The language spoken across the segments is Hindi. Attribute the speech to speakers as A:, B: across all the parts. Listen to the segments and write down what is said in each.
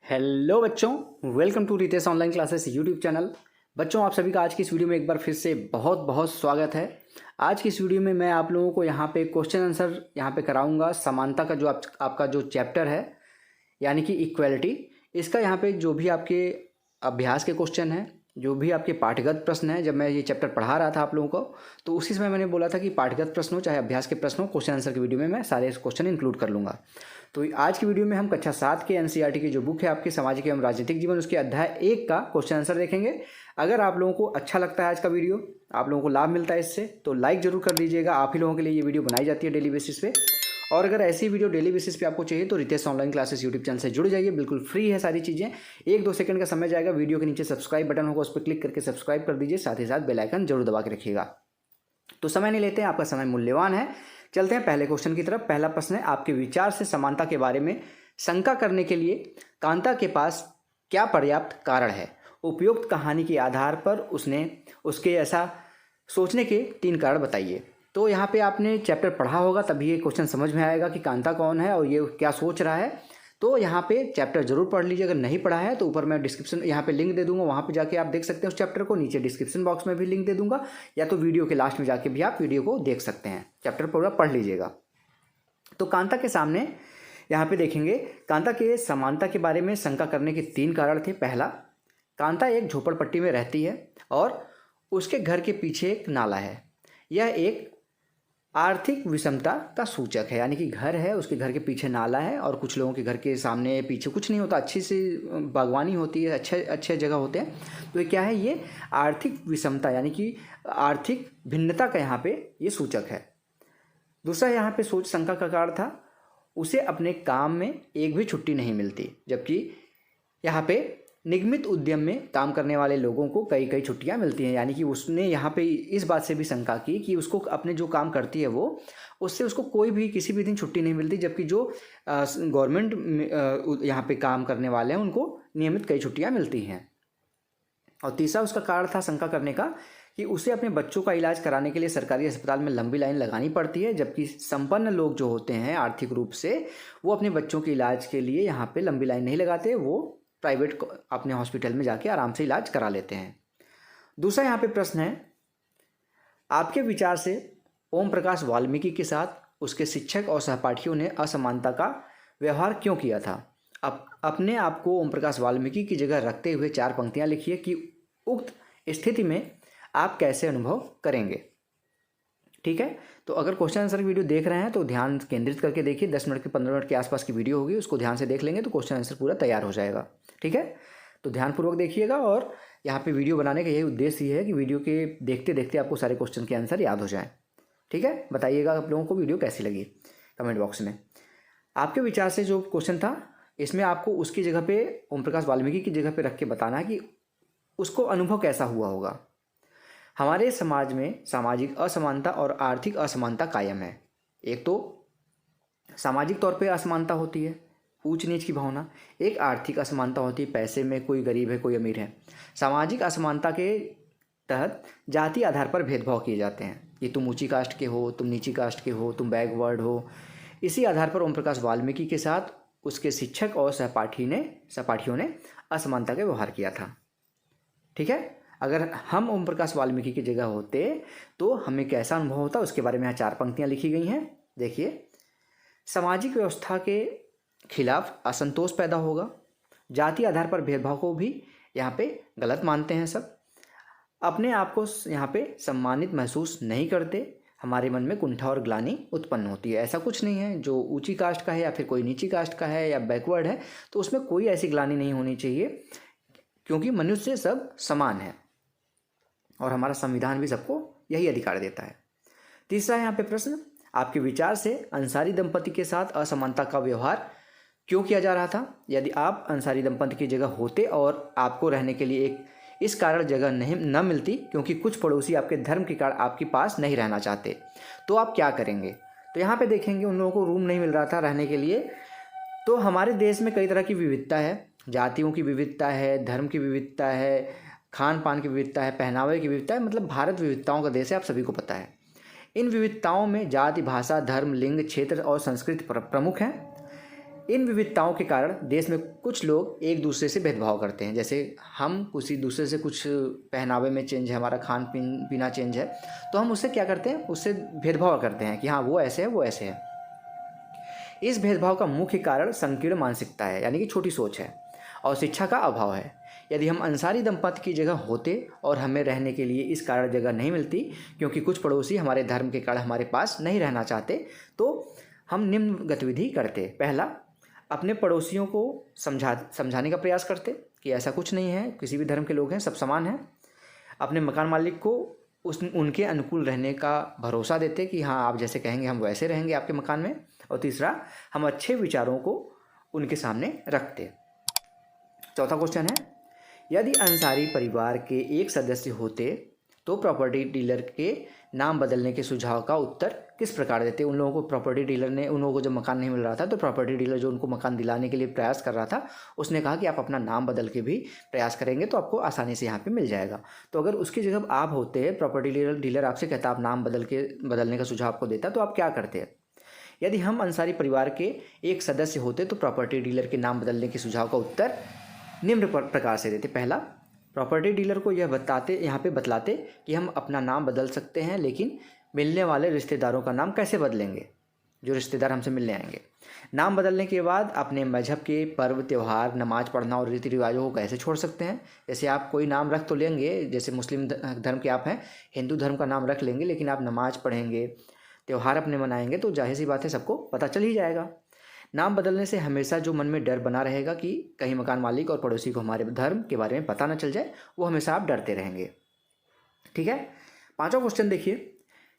A: हेलो बच्चों, welcome to Ritesh online classes YouTube channel. बच्चों, आप सभी का आज की इस वीडियो में एक बार फिर से बहुत बहुत स्वागत है। आज की इस वीडियो में मैं आप लोगों को यहाँ पे क्वेश्चन आंसर यहाँ पे कराऊंगा। समानता का जो आपका जो चैप्टर है यानी कि इक्वेलिटी, इसका यहाँ पे जो भी आपके अभ्यास के क्वेश्चन हैं, जो भी आपके पाठगत प्रश्न हैं, जब मैं ये चैप्टर पढ़ा रहा था आप लोगों को तो उसी समय मैंने बोला था कि पाठगत प्रश्न हो चाहे अभ्यास के प्रश्न हो, क्वेश्चन आंसर की वीडियो में मैं सारे क्वेश्चन इंक्लूड कर लूँगा। तो आज की वीडियो में हम कक्षा 7 के एनसीईआरटी की जो बुक है आपकी सामाजिक एवं राजनीतिक जीवन, उसके अध्याय 1 का क्वेश्चन आंसर देखेंगे। अगर आप लोगों को अच्छा लगता है आज का वीडियो, आप लोगों को लाभ मिलता है इससे, तो लाइक जरूर कर दीजिएगा। आप ही लोगों के लिए ये वीडियो बनाई जाती है डेली बेसिस पे। और अगर ऐसी वीडियो डेली बेसिस पे आपको चाहिए तो Ritesh online classes YouTube channel से जुड़ जाइए, बिल्कुल फ्री है सारी चीज़ें। 1-2 सेकंड का समय जाएगा, वीडियो के नीचे सब्सक्राइब बटन होगा, उस पर क्लिक करके सब्सक्राइब कर दीजिए, साथ ही साथ बेल आइकन जरूर दबा के रखिएगा। तो समय नहीं लेते हैं, आपका समय मूल्यवान है। चलते हैं पहले क्वेश्चन की तरफ। पहला प्रश्न है, आपके विचार से समानता के बारे में शंका करने के लिए कांता के पास क्या पर्याप्त कारण है? उपयुक्त कहानी के आधार पर उसके ऐसा सोचने के 3 कारण बताइए। तो यहाँ पे आपने चैप्टर पढ़ा होगा तभी ये क्वेश्चन समझ में आएगा कि कांता कौन है और ये क्या सोच रहा है। तो यहाँ पे चैप्टर जरूर पढ़ लीजिए। अगर नहीं पढ़ा है तो ऊपर मैं डिस्क्रिप्शन यहाँ पे लिंक दे दूंगा, वहाँ पे जाके आप देख सकते हैं उस चैप्टर को। नीचे डिस्क्रिप्शन बॉक्स में भी लिंक दे दूंगा, या तो वीडियो के लास्ट में जाके भी आप वीडियो को देख सकते हैं। चैप्टर पूरा पढ़ लीजिएगा। तो कांता के सामने यहाँ पे देखेंगे, कांता के समानता के बारे में शंका करने के 3 कारण थे। पहला, कांता एक झोपड़पट्टी में रहती है और उसके घर के पीछे एक नाला है। यह एक आर्थिक विषमता का सूचक है, यानी कि घर है, उसके घर के पीछे नाला है और कुछ लोगों के घर के सामने पीछे कुछ नहीं होता, अच्छी सी बागवानी होती है, अच्छे अच्छे जगह होते हैं। तो ये क्या है? ये आर्थिक विषमता यानी कि आर्थिक भिन्नता का यहाँ पे ये सूचक है। दूसरा यहाँ पे सोच शंका का कारण था, उसे अपने काम में एक भी छुट्टी नहीं मिलती, जबकि यहाँ पे निगमित उद्यम में काम करने वाले लोगों को कई कई छुट्टियां मिलती हैं। यानी कि उसने यहाँ पे इस बात से भी शंका की कि उसको अपने जो काम करती है वो उससे उसको कोई भी किसी भी दिन छुट्टी नहीं मिलती, जबकि जो गवर्नमेंट यहाँ पे काम करने वाले हैं उनको नियमित कई छुट्टियां मिलती हैं। और तीसरा उसका कारण था शंका करने का कि उसे अपने बच्चों का इलाज कराने के लिए सरकारी अस्पताल में लंबी लाइन लगानी पड़ती है, जबकि संपन्न लोग जो होते हैं आर्थिक रूप से, वो अपने बच्चों के इलाज के लिए यहाँ पे लंबी लाइन नहीं लगाते, वो प्राइवेट अपने हॉस्पिटल में जाके आराम से इलाज करा लेते हैं। दूसरा यहाँ पे प्रश्न है, आपके विचार से ओम प्रकाश वाल्मीकि के साथ उसके शिक्षक और सहपाठियों ने असमानता का व्यवहार क्यों किया था? अपने आप को ओम प्रकाश वाल्मीकि की जगह रखते हुए 4 पंक्तियां लिखिए कि उक्त स्थिति में आप कैसे अनुभव करेंगे। ठीक है, तो अगर क्वेश्चन आंसर की वीडियो देख रहे हैं तो ध्यान केंद्रित करके देखिए। 10 मिनट के 15 मिनट के आसपास की वीडियो होगी, उसको ध्यान से देख लेंगे तो क्वेश्चन आंसर पूरा तैयार हो जाएगा। ठीक है, तो ध्यानपूर्वक देखिएगा। और यहाँ पे वीडियो बनाने का यही उद्देश्य ही है कि वीडियो के देखते देखते आपको सारे क्वेश्चन के आंसर याद हो जाए। ठीक है, बताइएगा आप लोगों को वीडियो कैसी लगी कमेंट बॉक्स में। आपके विचार से जो क्वेश्चन था, इसमें आपको उसकी जगह पे ओम प्रकाश वाल्मीकि की जगह पे रख के बताना है कि उसको अनुभव कैसा हुआ होगा। हमारे समाज में सामाजिक असमानता और आर्थिक असमानता कायम है। एक तो सामाजिक तौर पे असमानता होती है, ऊंच नीच की भावना। एक आर्थिक असमानता होती है, पैसे में कोई गरीब है कोई अमीर है। सामाजिक असमानता के तहत जाति आधार पर भेदभाव किए जाते हैं कि तुम ऊंची कास्ट के हो, तुम नीची कास्ट के हो, तुम बैकवर्ड हो। इसी आधार पर ओम प्रकाश वाल्मीकि के साथ उसके शिक्षक और सहपाठियों ने असमानता का व्यवहार किया था। ठीक है, अगर हम ओम प्रकाश वाल्मीकि की जगह होते तो हमें कैसा अनुभव होता, उसके बारे में यहाँ 4 पंक्तियाँ लिखी गई हैं। देखिए, सामाजिक व्यवस्था के खिलाफ असंतोष पैदा होगा। जाति आधार पर भेदभाव को भी यहाँ पे गलत मानते हैं सब। अपने आप को यहाँ पे सम्मानित महसूस नहीं करते। हमारे मन में कुंठा और ग्लानि उत्पन्न होती है। ऐसा कुछ नहीं है जो ऊंची कास्ट का है या फिर कोई नीची कास्ट का है या बैकवर्ड है तो उसमें कोई ऐसी ग्लानि नहीं होनी चाहिए, क्योंकि मनुष्य सब समान है और हमारा संविधान भी सबको यही अधिकार देता है। तीसरा यहाँ पे प्रश्न, आपके विचार से अंसारी दंपति के साथ असमानता का व्यवहार क्यों किया जा रहा था? यदि आप अंसारी दंपति की जगह होते और आपको रहने के लिए इस कारण जगह न मिलती क्योंकि कुछ पड़ोसी आपके धर्म के कारण आपके पास नहीं रहना चाहते, तो आप क्या करेंगे? तो यहाँ पे देखेंगे उन लोगों को रूम नहीं मिल रहा था रहने के लिए। तो हमारे देश में कई तरह की विविधता है, जातियों की विविधता है, धर्म की विविधता है, खान पान की विविधता है, पहनावे की विविधता है। मतलब भारत विविधताओं का देश है, आप सभी को पता है। इन विविधताओं में जाति, भाषा, धर्म, लिंग, क्षेत्र और संस्कृति प्रमुख हैं। इन विविधताओं के कारण देश में कुछ लोग एक दूसरे से भेदभाव करते हैं। जैसे हम किसी दूसरे से कुछ पहनावे में चेंज है, हमारा खान पीना चेंज है, तो हम उससे क्या करते हैं, उससे भेदभाव करते हैं कि हाँ वो ऐसे है वो ऐसे है। इस भेदभाव का मुख्य कारण संकीर्ण मानसिकता है, यानी कि छोटी सोच है, और शिक्षा का अभाव है। यदि हम अंसारी दंपति की जगह होते और हमें रहने के लिए इस कारण जगह नहीं मिलती क्योंकि कुछ पड़ोसी हमारे धर्म के कारण हमारे पास नहीं रहना चाहते, तो हम निम्न गतिविधि करते। पहला, अपने पड़ोसियों को समझाने का प्रयास करते कि ऐसा कुछ नहीं है, किसी भी धर्म के लोग हैं, सब समान हैं। अपने मकान मालिक को उनके अनुकूल रहने का भरोसा देते कि हाँ आप जैसे कहेंगे हम वैसे रहेंगे आपके मकान में। और तीसरा, हम अच्छे विचारों को उनके सामने रखते। चौथा क्वेश्चन है, यदि अंसारी परिवार के एक सदस्य होते तो प्रॉपर्टी डीलर के नाम बदलने के सुझाव का उत्तर किस प्रकार देते। उन लोगों को प्रॉपर्टी डीलर ने, उन लोगों को जब मकान नहीं मिल रहा था तो प्रॉपर्टी डीलर जो उनको मकान दिलाने के लिए प्रयास कर रहा था, उसने कहा कि आप अपना नाम बदल के भी प्रयास करेंगे तो आपको आसानी से यहाँ पे मिल जाएगा। तो अगर उसकी जगह आप होते, प्रॉपर्टी डीलर आपसे कहता आप नाम बदलने का सुझाव आपको देता, तो आप क्या करते। यदि हम अंसारी परिवार के एक सदस्य होते तो प्रॉपर्टी डीलर के नाम बदलने के सुझाव का उत्तर निम्न प्रकार से देते। पहला, प्रॉपर्टी डीलर को यह यहाँ पे बतलाते कि हम अपना नाम बदल सकते हैं, लेकिन मिलने वाले रिश्तेदारों का नाम कैसे बदलेंगे, जो रिश्तेदार हमसे मिलने आएंगे। नाम बदलने के बाद अपने मजहब के पर्व त्यौहार, नमाज पढ़ना और रीति रिवाजों को कैसे छोड़ सकते हैं। जैसे आप कोई नाम रख तो लेंगे, जैसे मुस्लिम धर्म के आप हैं, हिंदू धर्म का नाम रख लेंगे, लेकिन आप नमाज पढ़ेंगे, त्यौहार अपने मनाएंगे, तो जाहिर सी बात है सबको पता चल ही जाएगा। नाम बदलने से हमेशा जो मन में डर बना रहेगा कि कहीं मकान मालिक और पड़ोसी को हमारे धर्म के बारे में पता न चल जाए, वो हमेशा आप डरते रहेंगे। ठीक है। पांचवा क्वेश्चन देखिए,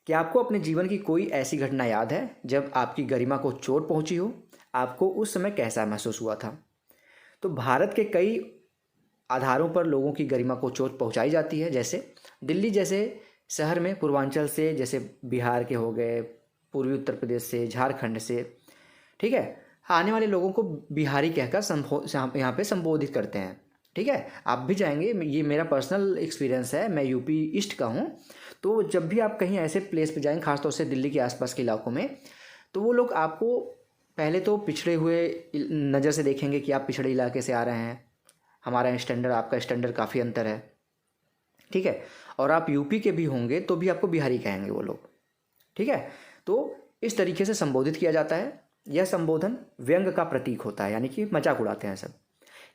A: कि आपको अपने जीवन की कोई ऐसी घटना याद है जब आपकी गरिमा को चोट पहुंची हो, आपको उस समय कैसा महसूस हुआ था। तो भारत के कई आधारों पर लोगों की गरिमा को चोट पहुंचाई जाती है। जैसे दिल्ली जैसे शहर में पूर्वांचल से, जैसे बिहार के हो गए, पूर्वी उत्तर प्रदेश से, झारखंड से, ठीक है, आने वाले लोगों को बिहारी कहकर यहाँ पे संबोधित करते हैं। ठीक है, आप भी जाएंगे, ये मेरा पर्सनल एक्सपीरियंस है, मैं यूपी ईस्ट का हूँ। तो जब भी आप कहीं ऐसे प्लेस पे जाएंगे, खासतौर से दिल्ली के आसपास के इलाकों में, तो वो लोग आपको पहले तो पिछड़े हुए नज़र से देखेंगे कि आप पिछड़े इलाके से आ रहे हैं, हमारा स्टैंडर्ड आपका स्टैंडर्ड काफ़ी अंतर है। ठीक है, और आप यूपी के भी होंगे तो भी आपको बिहारी कहेंगे वो लोग। ठीक है, तो इस तरीके से संबोधित किया जाता है। यह संबोधन व्यंग का प्रतीक होता है, यानी कि मजाक उड़ाते हैं सब।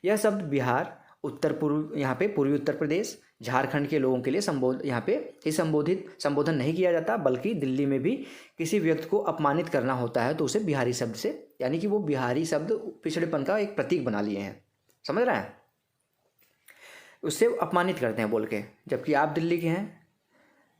A: यह शब्द बिहार, उत्तर पूर्व, यहाँ पे पूर्वी उत्तर प्रदेश, झारखंड के लोगों के लिए यहाँ पे संबोधन नहीं किया जाता, बल्कि दिल्ली में भी किसी व्यक्ति को अपमानित करना होता है तो उसे बिहारी शब्द से, यानी कि वो बिहारी शब्द पिछड़ेपन का एक प्रतीक बना लिए हैं, समझ रहे हैं, उससे अपमानित करते हैं बोल के। जबकि आप दिल्ली के हैं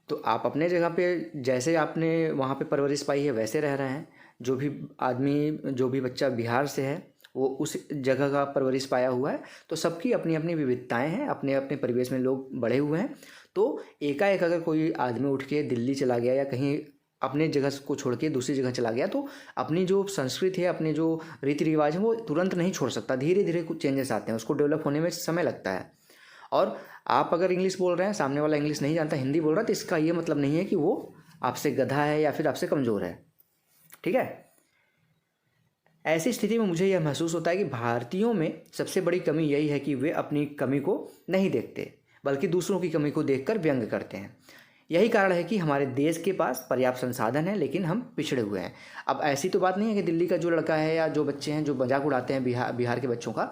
A: तो आप अपने जगह पे जैसे आपने वहाँ पे परवरिश पाई है वैसे रह रहे हैं। जो भी आदमी, जो भी बच्चा बिहार से है वो उस जगह का परवरिश पाया हुआ है। तो सबकी अपनी अपनी विविधताएं हैं, अपने अपने परिवेश में लोग बड़े हुए हैं। तो एकाएक अगर कोई आदमी उठ के दिल्ली चला गया या कहीं अपने जगह को छोड़ के दूसरी जगह चला गया, तो अपनी जो संस्कृति है, अपने जो रीति रिवाज है, वो तुरंत नहीं छोड़ सकता। धीरे धीरे कुछ चेंजेस आते हैं, उसको डेवलप होने में समय लगता है। और आप अगर इंग्लिश बोल रहे हैं, सामने वाला इंग्लिश नहीं जानता, हिंदी बोल रहा है, तो इसका ये मतलब नहीं है कि वो आपसे गधा है या फिर आपसे कमज़ोर है। ठीक है, ऐसी स्थिति में मुझे यह महसूस होता है कि भारतीयों में सबसे बड़ी कमी यही है कि वे अपनी कमी को नहीं देखते, बल्कि दूसरों की कमी को देखकर व्यंग करते हैं। यही कारण है कि हमारे देश के पास पर्याप्त संसाधन है, लेकिन हम पिछड़े हुए हैं। अब ऐसी तो बात नहीं है कि दिल्ली का जो लड़का है या जो बच्चे हैं जो मजाक उड़ाते हैं बिहार के बच्चों का,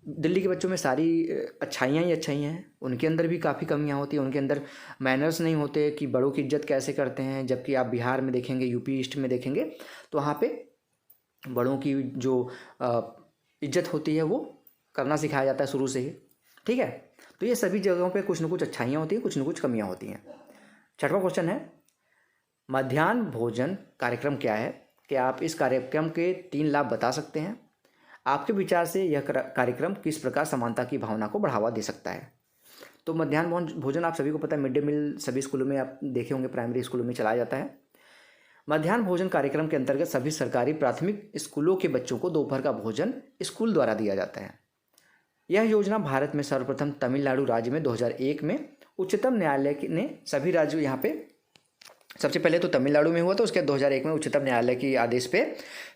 A: दिल्ली के बच्चों में सारी अच्छाइयाँ ही अच्छाइयाँ हैं, उनके अंदर भी काफ़ी कमियाँ होती हैं। उनके अंदर मैनर्स नहीं होते कि बड़ों की इज्जत कैसे करते हैं। जबकि आप बिहार में देखेंगे, यूपी ईस्ट में देखेंगे, तो वहाँ पे बड़ों की जो इज्जत होती है वो करना सिखाया जाता है शुरू से ही। ठीक है, तो ये सभी जगहों पे कुछ न कुछ अच्छाइयाँ होती हैं, कुछ न कुछ कमियाँ होती हैं। छठवां क्वेश्चन है, मध्याह्न भोजन कार्यक्रम क्या है। क्या आप इस कार्यक्रम के 3 लाभ बता सकते हैं। आपके विचार से यह कार्यक्रम किस प्रकार समानता की भावना को बढ़ावा दे सकता है। तो मध्याह्न भोजन आप सभी को पता है, मिड डे मील सभी स्कूलों में आप देखे होंगे, प्राइमरी स्कूलों में चलाया जाता है। मध्याह्न भोजन कार्यक्रम के अंतर्गत सभी सरकारी प्राथमिक स्कूलों के बच्चों को दोपहर का भोजन स्कूल द्वारा दिया जाता है। यह योजना भारत में सर्वप्रथम तमिलनाडु राज्य में 2001 में उच्चतम न्यायालय ने सभी राज्यों, यहाँ पे सबसे पहले तो तमिलनाडु में हुआ था, उसके बाद 2001 में उच्चतम न्यायालय के आदेश पे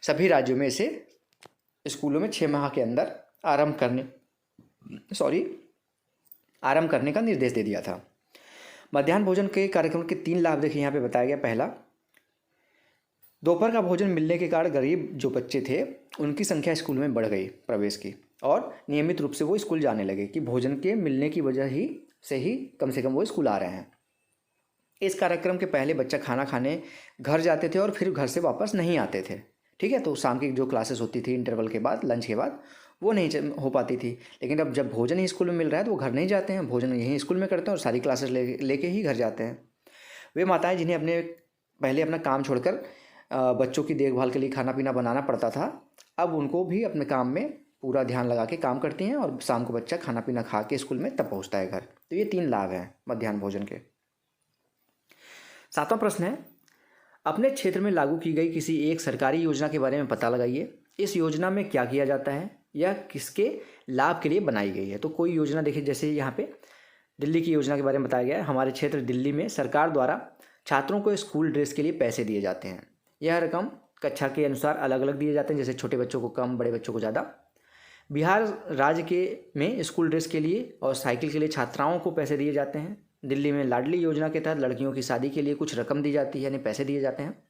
A: सभी राज्यों में इसे स्कूलों में 6 माह के अंदर आरंभ करने का निर्देश दे दिया था। मध्याह्न भोजन के कार्यक्रम के 3 लाभ देखिए यहाँ पे बताया गया। पहला, दोपहर का भोजन मिलने के कारण गरीब जो बच्चे थे उनकी संख्या स्कूल में बढ़ गई प्रवेश की, और नियमित रूप से वो स्कूल जाने लगे कि भोजन के मिलने की वजह से ही कम से कम वो स्कूल आ रहे हैं। इस कार्यक्रम के पहले बच्चा खाना खाने घर जाते थे और फिर घर से वापस नहीं आते थे। ठीक है, तो शाम की जो क्लासेस होती थी इंटरवल के बाद, लंच के बाद, वो नहीं हो पाती थी। लेकिन अब जब भोजन ही स्कूल में मिल रहा है तो वो घर नहीं जाते हैं, भोजन यहीं स्कूल में करते हैं और सारी क्लासेस लेके ही घर जाते हैं। वे माताएं जिन्हें पहले अपना काम छोड़कर बच्चों की देखभाल के लिए खाना पीना बनाना पड़ता था, अब उनको भी अपने काम में पूरा ध्यान लगा के काम करती हैं और शाम को बच्चा खाना पीना खा के स्कूल में तब पहुंचता है घर। तो ये 3 लाभ हैं मध्याह्न भोजन के। 7वां प्रश्न है, अपने क्षेत्र में लागू की गई किसी एक सरकारी योजना के बारे में पता लगाइए। इस योजना में क्या किया जाता है, यह किसके लाभ के लिए बनाई गई है। तो कोई योजना देखिए, जैसे यहाँ पे दिल्ली की योजना के बारे में बताया गया है। हमारे क्षेत्र दिल्ली में सरकार द्वारा छात्रों को स्कूल ड्रेस के लिए पैसे दिए जाते हैं। यह रकम कक्षा के अनुसार अलग अलग दिए जाते हैं, जैसे छोटे बच्चों को कम, बड़े बच्चों को ज़्यादा। बिहार राज्य में स्कूल ड्रेस के लिए और साइकिल के लिए छात्राओं को पैसे दिए जाते हैं। दिल्ली में लाडली योजना के तहत लड़कियों की शादी के लिए कुछ रकम दी जाती है, यानी पैसे दिए जाते हैं।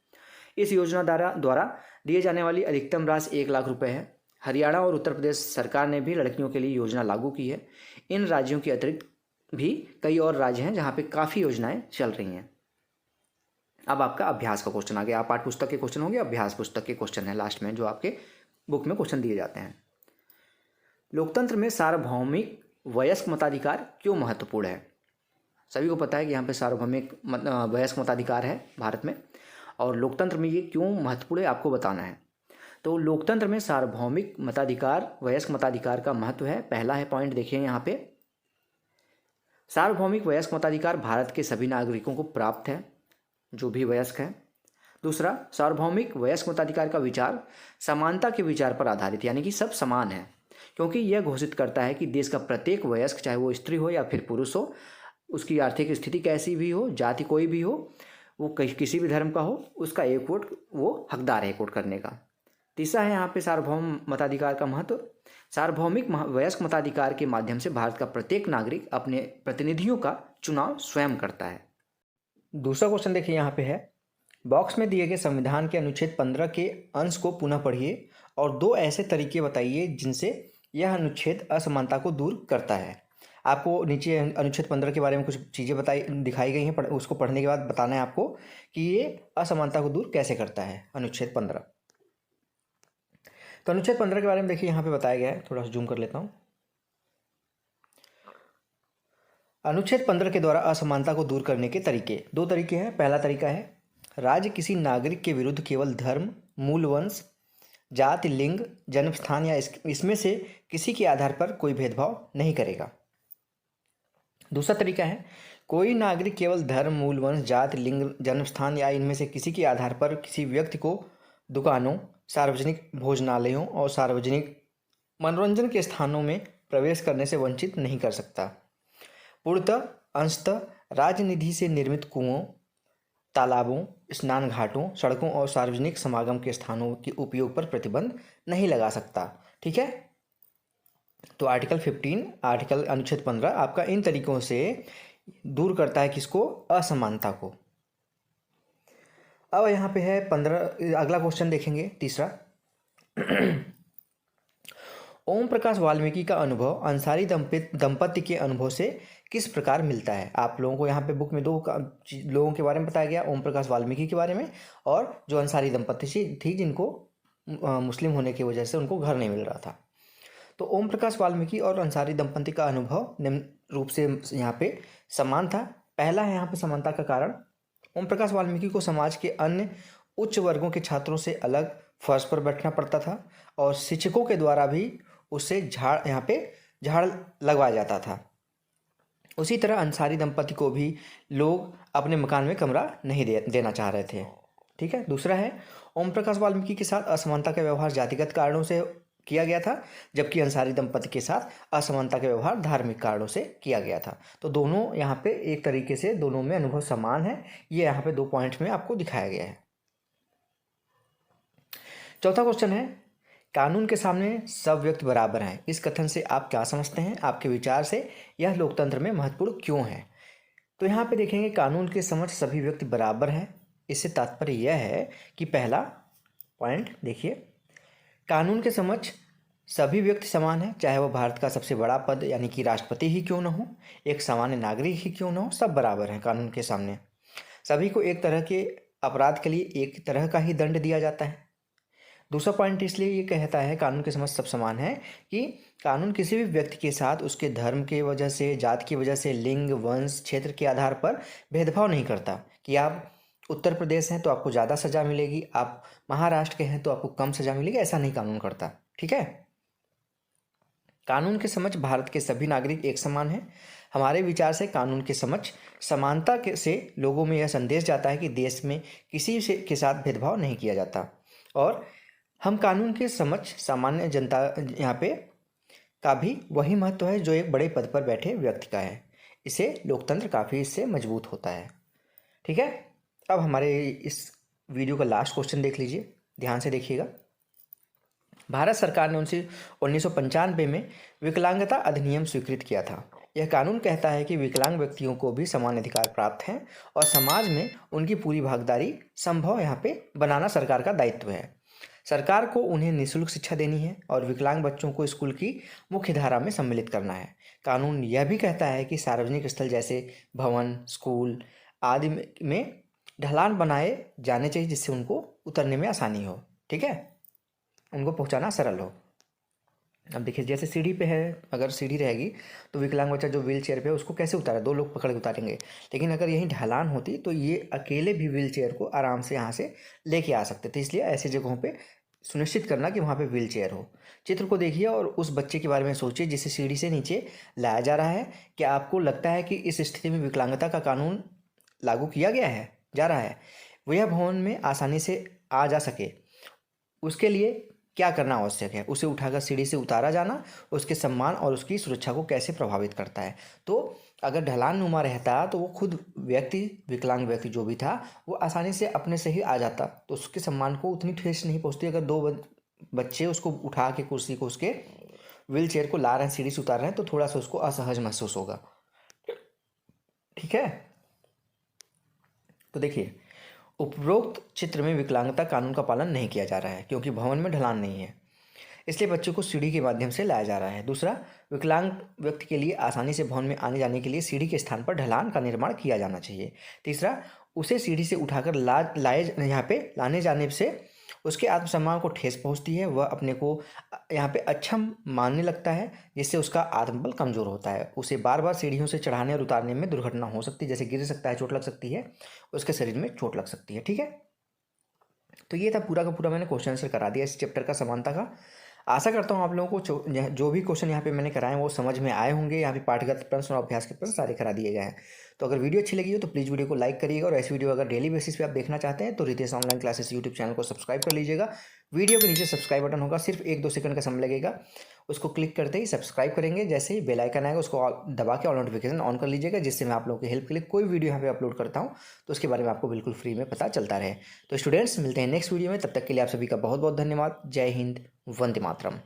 A: इस योजना द्वारा दिए जाने वाली अधिकतम राशि 1 लाख रुपए है। हरियाणा और उत्तर प्रदेश सरकार ने भी लड़कियों के लिए योजना लागू की है। इन राज्यों के अतिरिक्त भी कई और राज्य हैं जहाँ पे काफ़ी योजनाएं चल रही हैं। अब आपका अभ्यास का क्वेश्चन आ गया। आप पाठ्य पुस्तक के क्वेश्चन होंगे, अभ्यास पुस्तक के क्वेश्चन है लास्ट में जो आपके बुक में क्वेश्चन दिए जाते हैं। लोकतंत्र में सार्वभौमिक वयस्क मताधिकार क्यों महत्वपूर्ण है। सभी को पता है कि यहाँ पे सार्वभौमिक वयस्क मताधिकार है भारत में, और लोकतंत्र में ये क्यों महत्वपूर्ण है आपको बताना है। तो लोकतंत्र में सार्वभौमिक मताधिकार, वयस्क मताधिकार का महत्व है। पहला है पॉइंट देखिए यहाँ पे, सार्वभौमिक वयस्क मताधिकार भारत के सभी नागरिकों को प्राप्त है जो भी वयस्क है। दूसरा, सार्वभौमिक वयस्क मताधिकार का विचार समानता के विचार पर आधारित, यानी कि सब समान है, क्योंकि यह घोषित करता है कि देश का प्रत्येक वयस्क, चाहे वो स्त्री हो या फिर पुरुष हो, उसकी आर्थिक स्थिति कैसी भी हो, जाति कोई भी हो, वो किसी भी धर्म का हो, उसका एक वोट, वो हकदार है एक वोट करने का। तीसरा है यहाँ पे सार्वभौम मताधिकार का महत्व। सार्वभौमिक वयस्क मताधिकार के माध्यम से भारत का प्रत्येक नागरिक अपने प्रतिनिधियों का चुनाव स्वयं करता है। दूसरा क्वेश्चन देखिए यहाँ पे है, बॉक्स में दिए गए संविधान के अनुच्छेद 15 के अंश को पुनः पढ़िए और 2 ऐसे तरीके बताइए जिनसे यह अनुच्छेद असमानता को दूर करता है। आपको नीचे अनुच्छेद 15 के बारे में कुछ चीज़ें दिखाई गई हैं, उसको पढ़ने के बाद बताना है आपको कि ये असमानता को दूर कैसे करता है अनुच्छेद 15। तो अनुच्छेद 15 के बारे में देखिए यहाँ पे बताया गया है, थोड़ा सा जूम कर लेता हूँ। अनुच्छेद 15 के द्वारा असमानता को दूर करने के तरीके, 2 तरीके हैं। पहला तरीका है, राज्य किसी नागरिक के विरुद्ध केवल धर्म, मूल वंश, जाति, लिंग, जन्म स्थान या इसमें से किसी के आधार पर कोई भेदभाव नहीं करेगा। दूसरा तरीका है, कोई नागरिक केवल धर्म, मूल वंश, जाति, लिंग, जन्म स्थान या इनमें से किसी के आधार पर किसी व्यक्ति को दुकानों, सार्वजनिक भोजनालयों और सार्वजनिक मनोरंजन के स्थानों में प्रवेश करने से वंचित नहीं कर सकता। पूर्णतः अंशतः राज्य निधि से निर्मित कुओं, तालाबों, स्नान घाटों, सड़कों और सार्वजनिक समागम के स्थानों के उपयोग पर प्रतिबंध नहीं लगा सकता। ठीक है, तो आर्टिकल 15, अनुच्छेद 15 आपका इन तरीकों से दूर करता है किसको, असमानता को। अब यहाँ पे है 15, अगला क्वेश्चन देखेंगे तीसरा। ओम प्रकाश वाल्मीकि का अनुभव अंसारी दंपति के अनुभव से किस प्रकार मिलता है। आप लोगों को यहाँ पे बुक में 2 लोगों के बारे में बताया गया, ओम प्रकाश वाल्मीकि के बारे में और जो अंसारी दंपति थी जिनको मुस्लिम होने की वजह से उनको घर नहीं मिल रहा था। तो ओम प्रकाश वाल्मीकि और अंसारी दंपति का अनुभव निम्न रूप से यहाँ पे समान था। पहला है यहाँ पे समानता का कारण, ओम प्रकाश वाल्मीकि को समाज के अन्य उच्च वर्गों के छात्रों से अलग फर्श पर बैठना पड़ता था और शिक्षकों के द्वारा भी उससे झाड़ लगवाया जाता था। उसी तरह अंसारी दंपति को भी लोग अपने मकान में कमरा नहीं देना चाह रहे थे। ठीक है, दूसरा है, ओम प्रकाश वाल्मीकि के साथ असमानता का व्यवहार जातिगत कारणों से किया गया था, जबकि अंसारी दंपति के साथ असमानता का व्यवहार धार्मिक कारणों से किया गया था। तो दोनों यहाँ पे एक तरीके से दोनों में अनुभव समान है, ये यहाँ पे 2 पॉइंट में आपको दिखाया गया है। चौथा क्वेश्चन है, कानून के सामने सब व्यक्ति बराबर हैं, इस कथन से आप क्या समझते हैं? आपके विचार से यह लोकतंत्र में महत्वपूर्ण क्यों है? तो यहाँ पे देखेंगे कानून के समक्ष सभी व्यक्ति बराबर हैं। इससे तात्पर्य यह है कि पहला पॉइंट देखिए, कानून के समक्ष सभी व्यक्ति समान हैं, चाहे वह भारत का सबसे बड़ा पद यानी कि राष्ट्रपति ही क्यों न हो, एक सामान्य नागरिक ही क्यों न हो, सब बराबर हैं कानून के सामने। सभी को एक तरह के अपराध के लिए एक तरह का ही दंड दिया जाता है। दूसरा पॉइंट इसलिए ये कहता है कानून के समक्ष सब समान है कि कानून किसी भी व्यक्ति के साथ उसके धर्म की वजह से, जात की वजह से, लिंग, वंश, क्षेत्र के आधार पर भेदभाव नहीं करता कि आप उत्तर प्रदेश हैं तो आपको ज़्यादा सज़ा मिलेगी, आप महाराष्ट्र के हैं तो आपको कम सज़ा मिलेगी, ऐसा नहीं कानून करता। ठीक है, कानून के समक्ष भारत के सभी नागरिक एक समान हैं। हमारे विचार से कानून के समक्ष समानता से लोगों में यह संदेश जाता है कि देश में किसी के साथ भेदभाव नहीं किया जाता और हम कानून के समक्ष सामान्य जनता यहाँ पे का भी वही महत्व है जो एक बड़े पद पर बैठे व्यक्ति का है। इसे लोकतंत्र काफ़ी इससे मजबूत होता है। ठीक है, अब हमारे इस वीडियो का लास्ट क्वेश्चन देख लीजिए, ध्यान से देखिएगा। भारत सरकार ने 1995 में विकलांगता अधिनियम स्वीकृत किया था। यह कानून कहता है कि विकलांग व्यक्तियों को भी समान अधिकार प्राप्त हैं और समाज में उनकी पूरी भागीदारी संभव यहाँ पे बनाना सरकार का दायित्व है। सरकार को उन्हें निःशुल्क शिक्षा देनी है और विकलांग बच्चों को स्कूल की मुख्य धारा में सम्मिलित करना है। कानून यह भी कहता है कि सार्वजनिक स्थल जैसे भवन, स्कूल आदि में ढलान बनाए जाने चाहिए जिससे उनको उतरने में आसानी हो। ठीक है, उनको पहुंचाना सरल हो। अब देखिए जैसे सीढ़ी पे है, अगर सीढ़ी रहेगी तो विकलांग बच्चा जो व्हील चेयर पे है उसको कैसे उतारे, 2 लोग पकड़ के उतारेंगे। लेकिन अगर यहीं ढलान होती तो ये अकेले भी व्हील चेयर को आराम से यहाँ से लेके आ सकते थे। इसलिए ऐसी जगहों पे सुनिश्चित करना कि वहाँ पे व्हील चेयर हो। चित्र को देखिए और उस बच्चे के बारे में सोचिए जिसे सीढ़ी से नीचे लाया जा रहा है। क्या आपको लगता है कि इस स्थिति में विकलांगता का कानून लागू किया गया है, जा रहा है, वह भवन में आसानी से आ जा सके, उसके लिए क्या करना आवश्यक है? उसे उठाकर सीढ़ी से उतारा जाना उसके सम्मान और उसकी सुरक्षा को कैसे प्रभावित करता है? तो अगर ढलान नुमा रहता तो वो खुद व्यक्ति, विकलांग व्यक्ति जो भी था, वो आसानी से अपने से ही आ जाता, तो उसके सम्मान को उतनी ठेस नहीं पहुंचती। अगर 2 बच्चे उसको उठा के कुर्सी को, उसके व्हील चेयर को ला रहे हैं, सीढ़ी से उतार रहे हैं, तो थोड़ा सा उसको असहज महसूस होगा। ठीक है, तो देखिए उपरोक्त चित्र में विकलांगता कानून का पालन नहीं किया जा रहा है क्योंकि भवन में ढलान नहीं है, इसलिए बच्चों को सीढ़ी के माध्यम से लाया जा रहा है। दूसरा, विकलांग व्यक्ति के लिए आसानी से भवन में आने जाने के लिए सीढ़ी के स्थान पर ढलान का निर्माण किया जाना चाहिए। तीसरा, उसे सीढ़ी से उठाकर यहाँ पे लाने जाने से उसके आत्मसम्मान को ठेस पहुंचती है, वह अपने को यहाँ पे अच्छा मानने लगता है जिससे उसका आत्मबल कमज़ोर होता है। उसे बार बार सीढ़ियों से चढ़ाने और उतारने में दुर्घटना हो सकती है, जैसे गिर सकता है, चोट लग सकती है, उसके शरीर में चोट लग सकती है। ठीक है, तो ये था पूरा का पूरा मैंने क्वेश्चन आंसर करा दिया इस चैप्टर का, समानता का। आशा करता हूँ आप लोगों को जो भी क्वेश्चन यहाँ पे मैंने कराए वो समझ में आए होंगे। यहाँ पे पाठगत प्रश्न और अभ्यास के प्रश्न सारे करा दिए गए हैं। तो अगर वीडियो अच्छी लगी हो तो प्लीज़ वीडियो को लाइक करिएगा और ऐसी वीडियो अगर डेली बेसिस पे आप देखना चाहते हैं तो Ritesh online classes YouTube channel को सब्सक्राइब कर लीजिएगा। वीडियो के नीचे सब्सक्राइब बटन होगा, सिर्फ 1-2 सेकंड का समय लगेगा, उसको क्लिक करते ही सब्सक्राइब करेंगे। जैसे ही बेल आइकन आएगा उसको दबा के ऑल नोटिफिकेशन ऑन कर लीजिएगा, जिससे मैं आप लोगों की हेल्प के लिए कोई वीडियो यहाँ पे अपलोड करता हूँ तो उसके बारे में आपको बिल्कुल फ्री में पता चलता रहे। तो स्टूडेंट्स मिलते हैं नेक्स्ट वीडियो में, तब तक के लिए आप सभी का बहुत बहुत धन्यवाद। जय हिंद, वंदे मातरम।